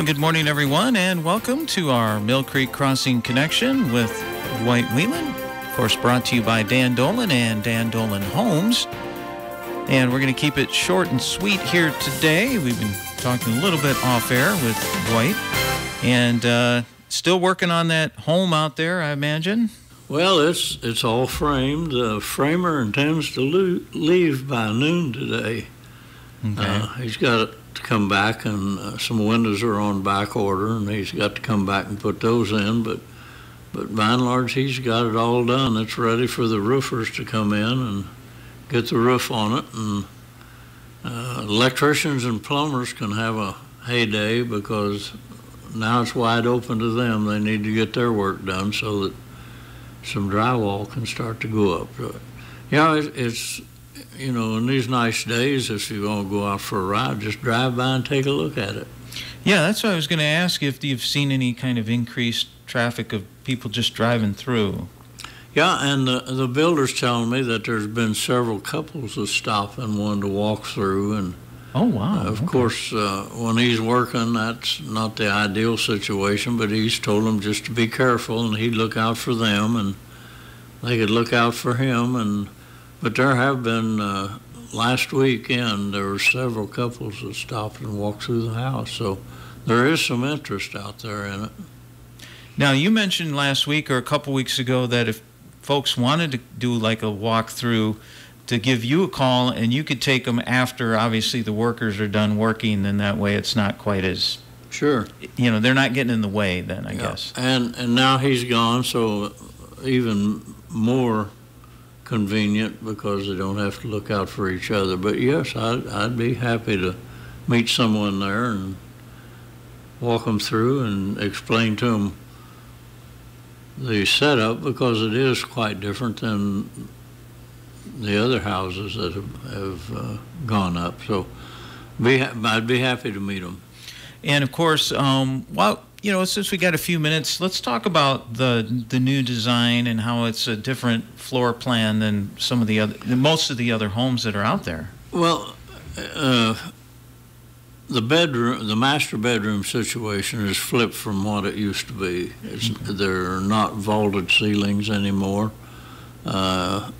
Well, good morning, everyone, and welcome to our Mill Creek Crossing Connection with Dwight Wheelan. Of course, brought to you by Dan Dolan and Dan Dolan Homes. And we're going to keep it short and sweet here today. We've been talking a little bit off air with Dwight. And still working on that home out there, I imagine? Well, it's all framed. The framer intends to leave by noon today. Okay. He's got to come back, and some windows are on back order, and he's got to come back and put those in. But by and large, he's got it all done. It's ready for the roofers to come in and get the roof on it. And electricians and plumbers can have a heyday because now it's wide open to them. They need to get their work done so that some drywall can start to go up. It's in these nice days, if you want to go out for a ride, just drive by and take a look at it. Yeah, that's what I was going to ask, if you've seen any kind of increased traffic of people just driving through. Yeah, and the builder's telling me that there's been several couples that stop and wanted to walk through. And oh, wow. Of course, when he's working, that's not the ideal situation, but he's told them just to be careful, and he'd look out for them, and they could look out for him. But there have been, last weekend, there were several couples that stopped and walked through the house. So there is some interest out there in it. Now, you mentioned last week or a couple weeks ago that if folks wanted to do like a walkthrough, to give you a call and you could take them after, obviously, the workers are done working, then that way it's not quite as... Sure. They're not getting in the way then, I guess. And now he's gone, so even more convenient because they don't have to look out for each other. But yes, I'd be happy to meet someone there and walk them through and explain to them the setup, because it is quite different than the other houses that have gone up. So I'd be happy to meet them. And of course, since we got a few minutes, let's talk about the new design and how it's a different floor plan than most of the other homes that are out there. Well, the master bedroom situation is flipped from what it used to be. There are not vaulted ceilings anymore. The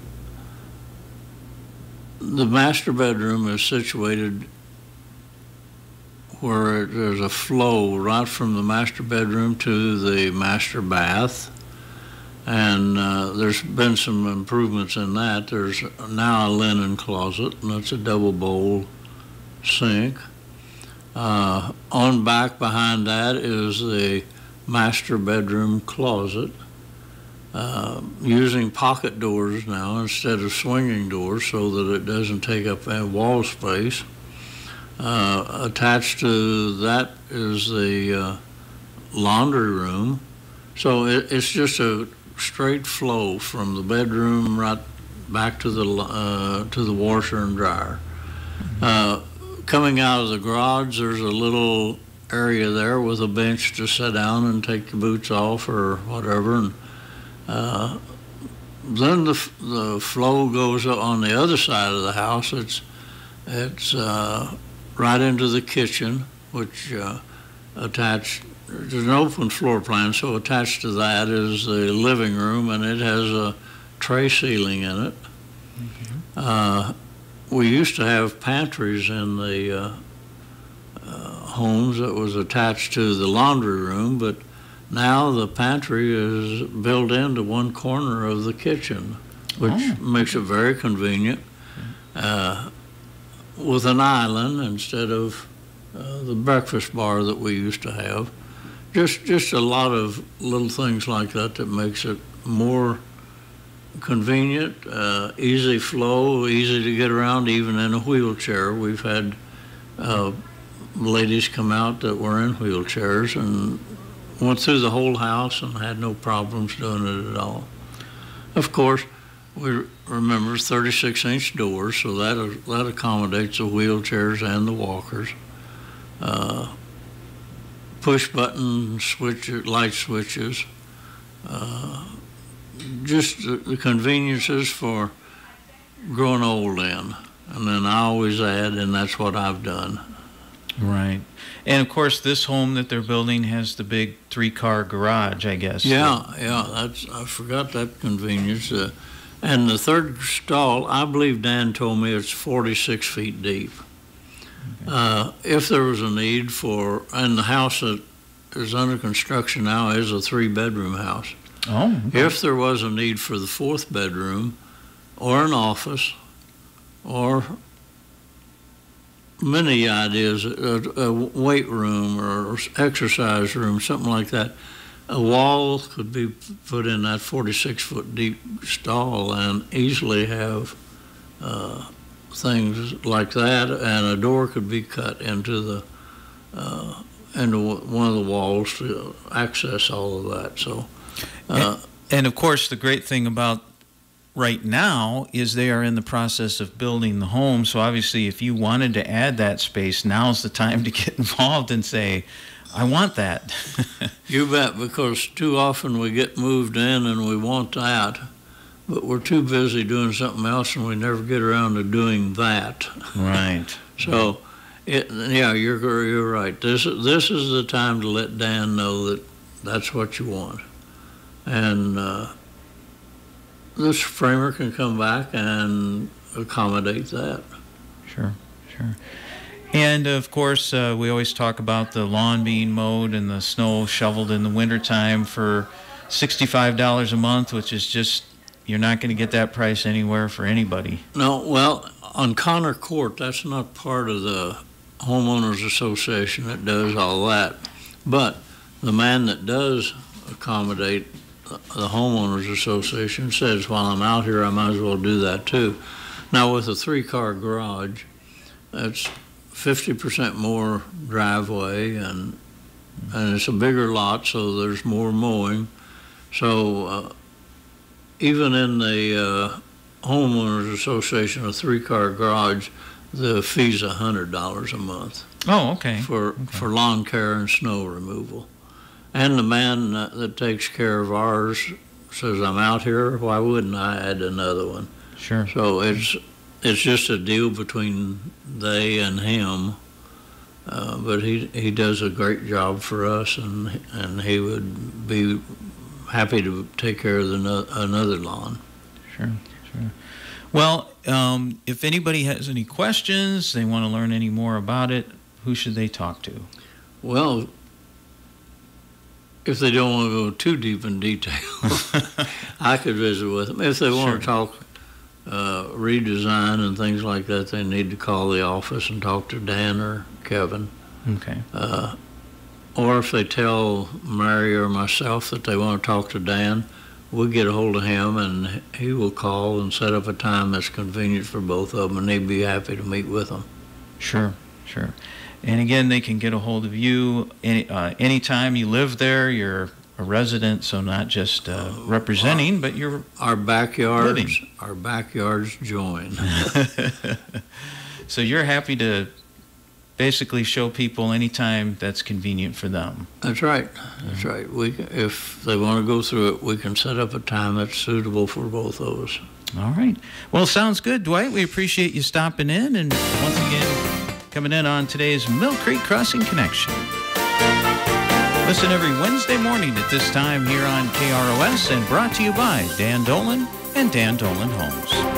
master bedroom is situated where there's a flow right from the master bedroom to the master bath. And there's been some improvements in that. There's now a linen closet, and it's a double bowl sink. On back behind that is the master bedroom closet, using pocket doors now instead of swinging doors so that it doesn't take up any wall space. Attached to that is the laundry room. So it's just a straight flow from the bedroom right back to the washer and dryer. Coming out of the garage, there's a little area there with a bench to sit down and take your boots off or whatever. And then the flow goes on the other side of the house. It's right into the kitchen, which attached, there's an open floor plan, so attached to that is the living room, and it has a tray ceiling in it. Mm-hmm. We used to have pantries in the homes that was attached to the laundry room, but now the pantry is built into one corner of the kitchen, which makes it very convenient, with an island instead of the breakfast bar that we used to have. Just a lot of little things like that that makes it more convenient, easy flow, easy to get around even in a wheelchair. We've had ladies come out that were in wheelchairs and went through the whole house and had no problems doing it at all. Of course, we remember 36-inch doors, so that accommodates the wheelchairs and the walkers. Push-button light switches. Just the conveniences for growing old in. And then I always add, and that's what I've done. Right. And of course, this home that they're building has the big 3-car garage, I guess. Yeah, I forgot that convenience. And the third stall, I believe Dan told me it's 46 feet deep. Okay. If there was a need for, and the house that is under construction now is a 3-bedroom house. Oh. Okay. If there was a need for the 4th bedroom or an office or many ideas, a weight room or exercise room, something like that, a wall could be put in that 46-foot deep stall and easily have things like that, and a door could be cut into one of the walls to access all of that. So, and of course, the great thing about right now is they are in the process of building the home. So obviously, if you wanted to add that space, now's the time to get involved and say, I want that. You bet, because too often we get moved in and we want that, but we're too busy doing something else and we never get around to doing that. Right. So, you're right. This is the time to let Dan know that that's what you want. And this framer can come back and accommodate that. Sure. And of course, we always talk about the lawn being mowed and the snow shoveled in the wintertime for $65 a month, which is just, you're not going to get that price anywhere for anybody. No, well, on Connor Court, that's not part of the homeowners association that does all that. But the man that does accommodate the homeowners association says, while I'm out here, I might as well do that too. Now, with a 3-car garage, that's 50% more driveway, and it's a bigger lot, so there's more mowing. So even in the homeowners association, a 3-car garage, the fee's $100 a month. Oh, okay. For lawn care and snow removal. And the man that takes care of ours says, I'm out here, why wouldn't I add another one? Sure. So it's just a deal between they and him, but he does a great job for us, and he would be happy to take care of another lawn. Sure. Well, if anybody has any questions, they want to learn any more about it, who should they talk to? Well, if they don't want to go too deep in detail, I could visit with them. If they want to talk redesign and things like that, they need to call the office and talk to Dan or Kevin. Okay. Or if they tell Mary or myself that they want to talk to Dan, we'll get a hold of him and he will call and set up a time that's convenient for both of them, and they'd be happy to meet with them. Sure. And again, they can get a hold of you anytime you live there. You're a resident, so not just representing, but you're our backyards. Living. Our backyards join. So you're happy to basically show people anytime that's convenient for them. That's right. If they want to go through it, we can set up a time that's suitable for both of us. All right. Well, sounds good, Dwight. We appreciate you stopping in, and once again, coming in on today's Mill Creek Crossing Connection. Listen every Wednesday morning at this time here on KROS, and brought to you by Dan Dolan and Dan Dolan Homes.